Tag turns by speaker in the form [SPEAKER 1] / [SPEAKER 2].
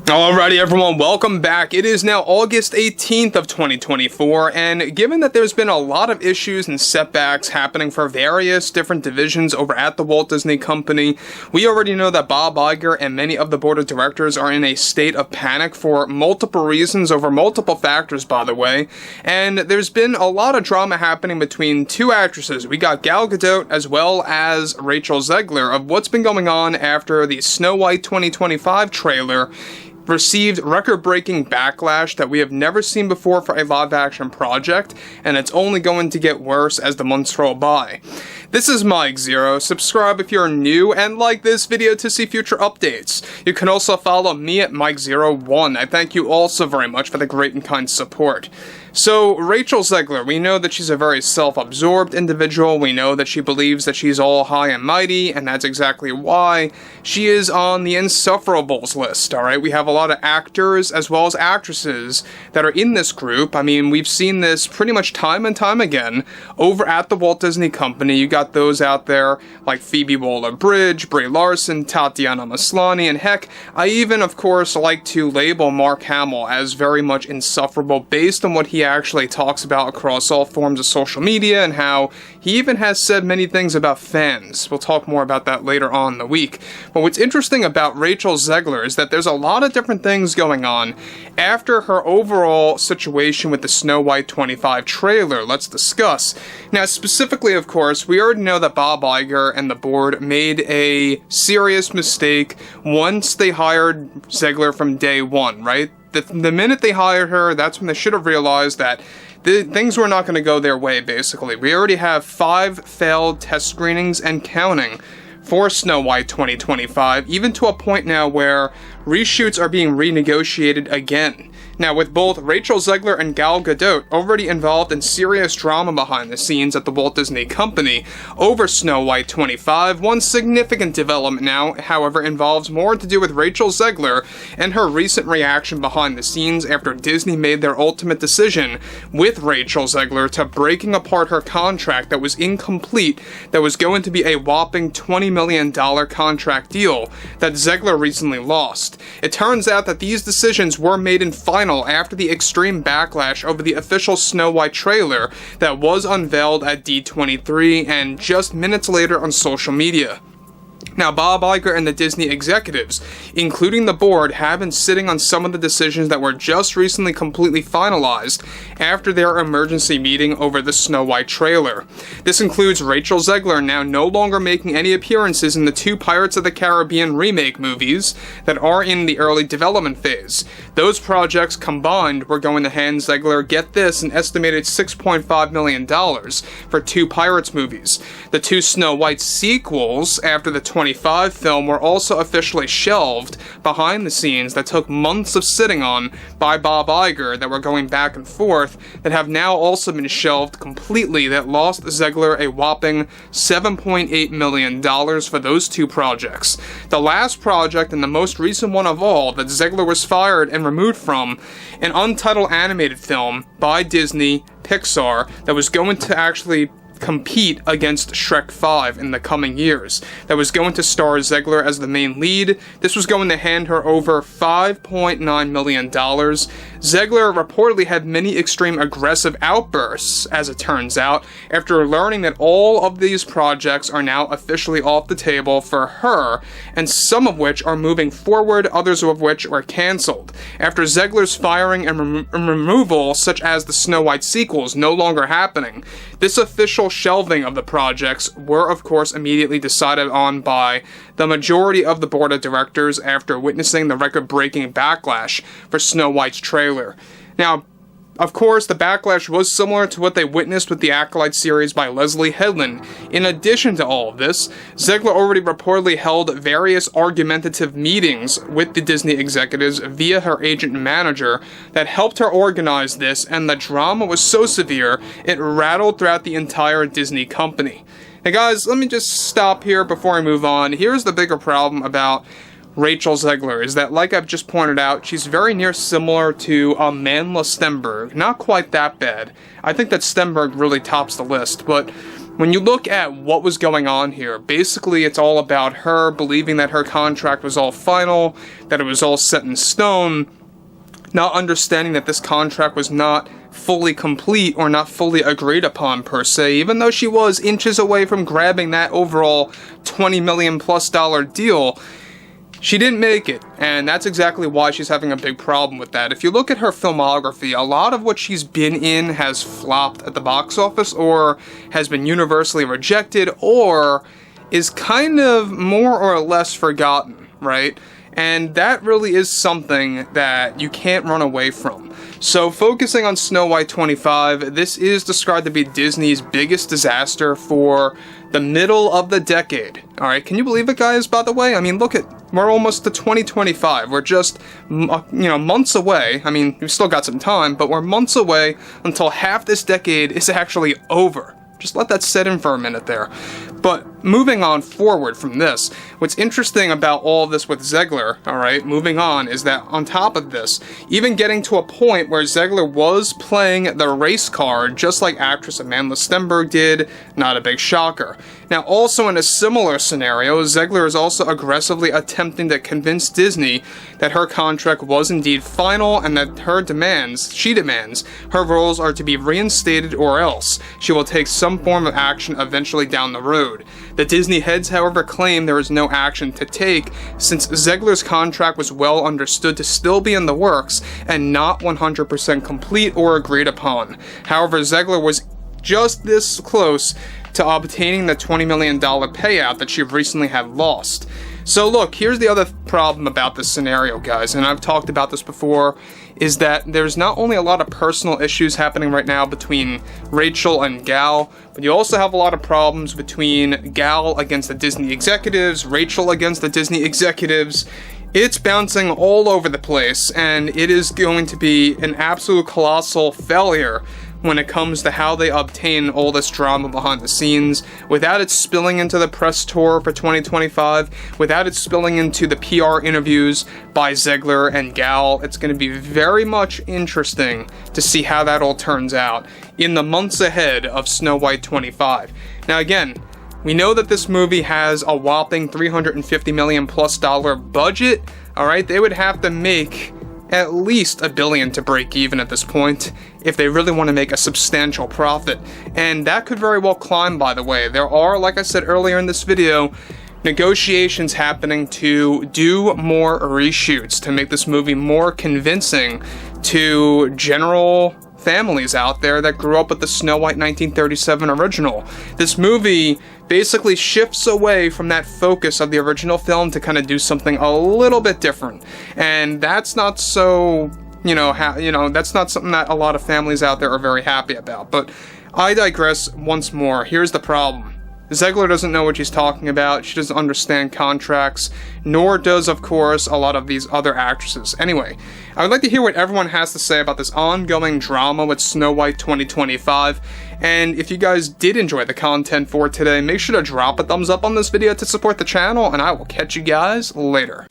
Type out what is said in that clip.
[SPEAKER 1] Alrighty everyone, welcome back. It is now August 18th of 2024, and given that there's been a lot of issues and setbacks happening for various different divisions over at the Walt Disney Company, we already know that Bob Iger and many of the board of directors are in a state of panic for multiple reasons over multiple factors, by the way, and there's been a lot of drama happening between two actresses. We got Gal Gadot as well as Rachel Zegler of what's been going on after the Snow White 2025 trailer received record-breaking backlash that we have never seen before for a live-action project, and it's only going to get worse as the months roll by. This is Mike Zero. Subscribe if you're new, and like this video to see future updates. You can also follow me at Mike01. I thank you all so very much for the great and kind support. So, Rachel Zegler, we know that she's a very self-absorbed individual. We know that she believes that she's all high and mighty, and that's exactly why she is on the Insufferables list, alright? We have a lot of actors as well as actresses that are in this group. I mean, we've seen this pretty much time and time again over at the Walt Disney Company. You got those out there like Phoebe Waller-Bridge, Brie Larson, Tatiana Maslany, and heck, I even, of course, like to label Mark Hamill as very much insufferable based on what he actually talks about across all forms of social media and how he even has said many things about fans. We'll talk more about that later on in the week. But what's interesting about Rachel Zegler is that there's a lot of different things going on after her overall situation with the Snow White 25 trailer. Let's discuss. Now, specifically, of course, we already know that Bob Iger and the board made a serious mistake once they hired Zegler from day one, right? The minute they hired her, that's when they should have realized that things were not going to go their way, basically. We already have 5 failed test screenings and counting for Snow White 2025, even to a point now where reshoots are being renegotiated again. Now, with both Rachel Zegler and Gal Gadot already involved in serious drama behind the scenes at the Walt Disney Company over Snow White 25, one significant development now, however, involves more to do with Rachel Zegler and her recent reaction behind the scenes after Disney made their ultimate decision with Rachel Zegler to breaking apart her contract that was incomplete, that was going to be a whopping $20 million contract deal that Zegler recently lost. It turns out that these decisions were made in final after the extreme backlash over the official Snow White trailer that was unveiled at D23 and just minutes later on social media. Now, Bob Iger and the Disney executives, including the board, have been sitting on some of the decisions that were just recently completely finalized after their emergency meeting over the Snow White trailer. This includes Rachel Zegler now no longer making any appearances in the 2 Pirates of the Caribbean remake movies that are in the early development phase. Those projects combined were going to hand Zegler, get this, an estimated $6.5 million for 2 Pirates movies. The 2 Snow White sequels after the 25 film were also officially shelved behind the scenes that took months of sitting on by Bob Iger that were going back and forth that have now also been shelved completely that lost Zegler a whopping $7.8 million for those 2 projects. The last project and the most recent one of all that Zegler was fired and removed from, an untitled animated film by Disney Pixar that was going to actually compete against Shrek 5 in the coming years, that was going to star Zegler as the main lead. This was going to hand her over $5.9 million. Zegler reportedly had many extreme aggressive outbursts, as it turns out, after learning that all of these projects are now officially off the table for her, and some of which are moving forward, others of which are cancelled. After Zegler's firing and removal, such as the Snow White sequels, no longer happening, this official shelving of the projects were, of course, immediately decided on by the majority of the board of directors after witnessing the record-breaking backlash for Snow White's trailer. Now, of course, the backlash was similar to what they witnessed with the Acolyte series by Leslie Headland. In addition to all of this, Zegler already reportedly held various argumentative meetings with the Disney executives via her agent and manager that helped her organize this, and the drama was so severe, it rattled throughout the entire Disney company. Now guys, let me just stop here before I move on. Here's the bigger problem about Rachel Zegler, is that, like I've just pointed out, she's very near similar to Amandla Stenberg. Not quite that bad. I think that Stenberg really tops the list, but when you look at what was going on here, basically it's all about her believing that her contract was all final, that it was all set in stone, not understanding that this contract was not fully complete or not fully agreed upon per se, even though she was inches away from grabbing that overall $20 million plus deal. She didn't make it, and that's exactly why she's having a big problem with that. If you look at her filmography, a lot of what she's been in has flopped at the box office, or has been universally rejected, or is kind of more or less forgotten, right? And that really is something that you can't run away from. So focusing on Snow White 25, this is described to be Disney's biggest disaster for the middle of the decade. Alright, can you believe it, guys, by the way? I mean, look at, we're almost to 2025. We're just, months away. I mean, we've still got some time, but we're months away until half this decade is actually over. Just let that sit in for a minute there. But moving on forward from this, what's interesting about all of this with Zegler, alright, moving on, is that on top of this, even getting to a point where Zegler was playing the race card, just like actress Amanda Stenberg did, not a big shocker. Now, also in a similar scenario, Zegler is also aggressively attempting to convince Disney that her contract was indeed final and that she demands, her roles are to be reinstated or else she will take some form of action eventually down the road. The Disney heads, however, claim there is no action to take since Zegler's contract was well understood to still be in the works and not 100% complete or agreed upon. However, Zegler was just this close to obtaining the $20 million payout that she recently had lost. So look, here's the other problem about this scenario, guys, and I've talked about this before, is that there's not only a lot of personal issues happening right now between Rachel and Gal, but you also have a lot of problems between Gal against the Disney executives, Rachel against the Disney executives. It's bouncing all over the place, and it is going to be an absolute colossal failure when it comes to how they obtain all this drama behind the scenes, without it spilling into the press tour for 2025, without it spilling into the PR interviews by Zegler and Gal. It's going to be very much interesting to see how that all turns out in the months ahead of Snow White 25. Now again, we know that this movie has a whopping $350 million plus budget. Alright, they would have to make at least $1 billion to break even at this point if they really want to make a substantial profit. And that could very well climb, by the way. There are, like I said earlier in this video, negotiations happening to do more reshoots to make this movie more convincing to general families out there that grew up with the Snow White 1937 original. This movie basically shifts away from that focus of the original film to kind of do something a little bit different. And that's not so, that's not something that a lot of families out there are very happy about. But I digress once more. Here's the problem. Zegler doesn't know what she's talking about, she doesn't understand contracts, nor does, of course, a lot of these other actresses. Anyway, I would like to hear what everyone has to say about this ongoing drama with Snow White 2025, and if you guys did enjoy the content for today, make sure to drop a thumbs up on this video to support the channel, and I will catch you guys later.